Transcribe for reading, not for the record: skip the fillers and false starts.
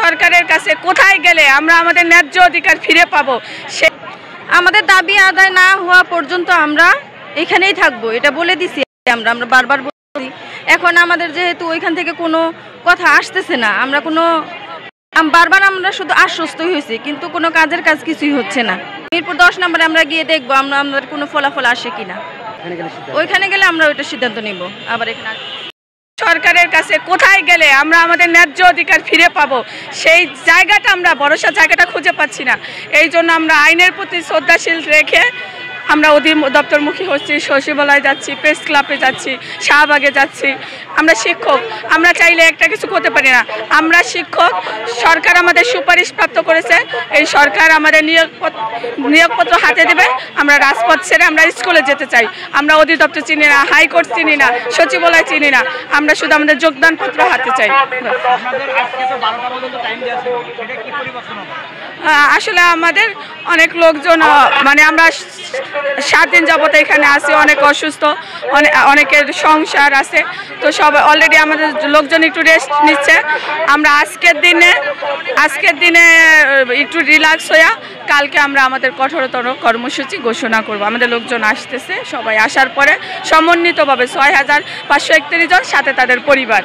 সরকারের কাছে কোথায় গেলে আমরা আমাদের ন্যায্য অধিকার ফিরে পাবো? আমাদের দাবি আদায় না হওয়া পর্যন্ত আমরা এখানেই থাকবো, এটা বলে দিছি। আমরা বারবার বলছি। এখন আমাদের যেহেতু ওইখান থেকে কোনো কথা আসতেছে না, বারবার আমরা শুধু আশ্বস্তই হয়েছি, কিন্তু কোনো কাজের কাজ কিছুই হচ্ছে না। মিরপুর 10 নম্বরে আমরা গিয়ে দেখবো আমাদের কোনো ফলাফল আসে কিনা। ওইখানে গেলে আমরা ওইটা সিদ্ধান্ত নিব। আবার এখানে সরকারের কাছে কোথায় গেলে আমরা আমাদের ন্যায্য অধিকার ফিরে পাবো, সেই জায়গাটা আমরা ভরসা জায়গাটা খুঁজে পাচ্ছি না। এই জন্য আমরা আইনের প্রতি শ্রদ্ধাশীল রেখে আমরা অধিদপ্তরমুখী হচ্ছি, সচিবালয়ে যাচ্ছি, প্রেস ক্লাবে যাচ্ছি, শাহবাগে যাচ্ছি। আমরা শিক্ষক, আমরা চাইলে একটা কিছু করতে পারি না। আমরা শিক্ষক, সরকার আমাদের সুপারিশ প্রাপ্ত করেছে, এই সরকার আমাদের নিয়োগপত্র হাতে দেবে। আমরা রাজপথ ছেড়ে আমরা স্কুলে যেতে চাই। আমরা অধিদপ্তর চিনি না, হাইকোর্ট চিনি না, সচিবালয় চিনি না, আমরা শুধু আমাদের যোগদানপত্র হাতে চাই। আসলে আমাদের অনেক লোকজন, মানে আমরা 7 দিন যাবত এখানে আছি, অনেক অসুস্থ, অনেকের সংসার আছে, তো সব অলরেডি আমাদের লোকজন একটু রেস্ট নিচ্ছে। আমরা আজকের দিনে একটু রিল্যাক্স হইয়া কালকে আমরা আমাদের কঠোরতর কর্মসূচি ঘোষণা করব। আমাদের লোকজন আসতেছে, সবাই আসার পরে সমন্বিতভাবে 6531 জন, সাথে তাদের পরিবার।